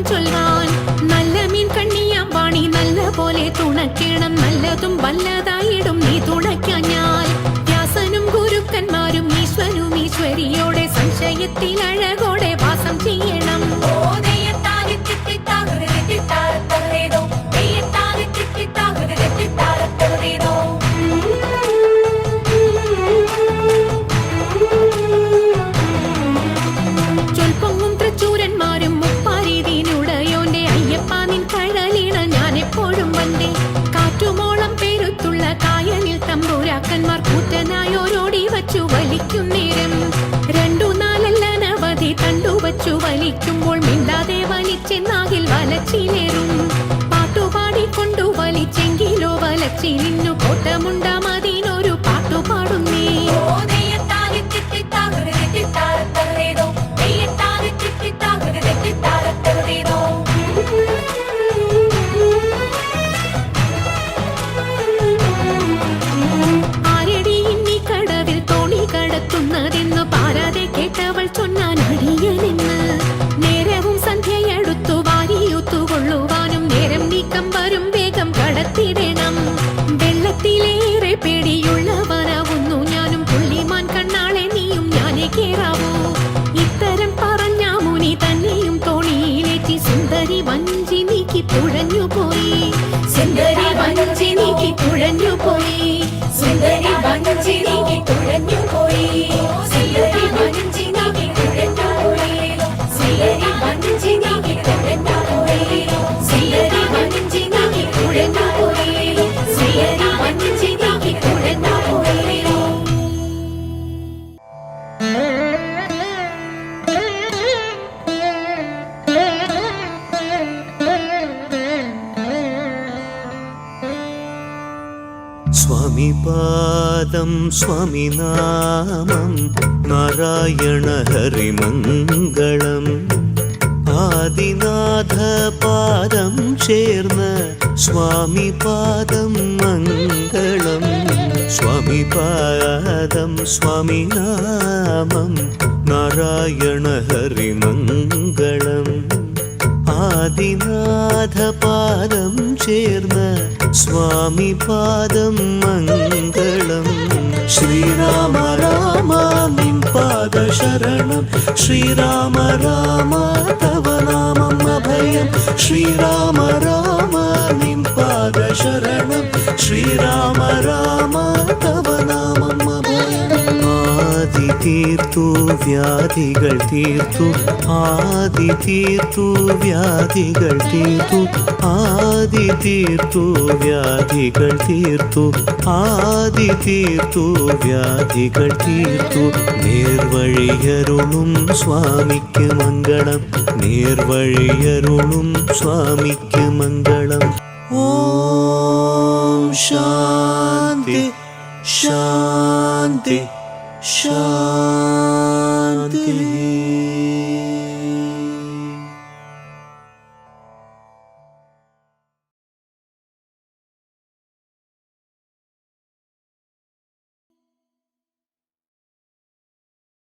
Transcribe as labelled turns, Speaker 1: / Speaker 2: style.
Speaker 1: ചൊൽവാൻ. നല്ല മീൻ കണ്ണിയാമ്പാണി നല്ല പോലെ തുണയ്ക്കണം, നല്ലതും വല്ലതായിടും നീ തുണയ്ക്കാഞ്ഞാൽ. വ്യാസനും ഗുരുക്കന്മാരും ഈശ്വരും ഈശ്വരിയോടെ സംശയത്തിൽ അഴകോടെ വാസം ചെയ്യണം. ചൊൽപ്പൊങ്ങും തൃച്ചൂരന്മാരും മുപ്പാരീതിനുടയോന്റെ അയ്യപ്പ നിൻ കഴലിണ ഞാൻ എപ്പോഴും വണ്ടേ. കാറ്റുമോളം പേരുത്തുള്ള കായലിൽ തമ്പുരാക്കന്മാർ കൂറ്റനായോരോടി വച്ചു വലിക്കും നേരം. 2-4 അനവധി തണ്ടുവച്ചു വലിക്കുമ്പോൾ മിണ്ടാതെ വലിച്ചെന്നാകിൽ വലച്ചിലേറും. പാട്ടുപാടിക്കൊണ്ടു വലിച്ചെങ്കിലോ വലച്ചിലിന്നു കോട്ടമുണ്ടാമതിനൊരു പാട്ടുപാടുന്നേ. ആരടി ഇന്നീ കടവിൽ തോണി കടത്തുന്നതെന്നു പാരാതെ കേട്ടവൾ ചൊന്നാൻ അടിയനെന്ന്. നേരവും സന്ധ്യയടുത്തു വാരിയൂത്തുകൊള്ളുവാനും നേരം നീക്കം വരും വേഗം കടത്തിടണം. വെള്ളത്തിലേറെ പേടിയുള്ളവനാവുന്നു ഞാനും, പുള്ളിമാൻ കണ്ണാളെ നീയും ഞാനേ കേറാവൂ. ഇത്തരം പറഞ്ഞ മുനി തന്നെയും തോണിയിലേറ്റി സുന്ദരി വഞ്ചി നീക്കി തുഴഞ്ഞുപോയി. സുന്ദരി വഞ്ചി നീക്കി തുഴഞ്ഞുപോയി. സുന്ദരി വഞ്ചി നീക്കി തുഴഞ്ഞുപോയി. സുന്ദരി വഞ്ചി നീക്കി തുഴഞ്ഞുപോയി. സുന്ദരി വഞ്ചി നീക്കി തുഴഞ്ഞുപോയി. സുന്ദരി വഞ്ചി നീക്കി തുഴഞ്ഞുപോയി. സുന്ദരി വഞ്ചി നീക്കി തുഴഞ്ഞുപോയി.
Speaker 2: സ്വാമിപാദം സ്വാമിനാമം നാരായണ ഹരിമംഗളം. ആദിനാഥപാദം ചേർന്ന് സ്വാമിപാദം മംഗളം. സ്വാമിപാദം സ്വാമിനാമം നാരായണ ഹരിമംഗളം. ആദിനാഥപാദം ചേർന്ന് സ്വാമിപാദം മംഗളം. ശ്രീരാമ രാമ നിൻ പാദശരണം. ശ്രീരാമ രാമ തവ നാമം അഭയം. ശ്രീരാമ രാമ നിൻ പാദശരണം. ശ്രീരാമ രാമ തവ നാമം അഭയം. ആദി തീർത്തു വ്യാധികൾ തീർത്തു. ആദി തീർത്തു വ്യാധികൾ തീർത്തു. ആദി തീർത്തു വ്യാധികൾ തീർത്തു. ആദി തീർത്തു വ്യാധികൾ തീർത്തു. നേർവഴിയരുളും സ്വാമിക്ക് മംഗളം. നേർവഴിയരുളും സ്വാമിക്ക് മംഗളം. ഓം ശാന്തി ശാന്തി ശാന്തി.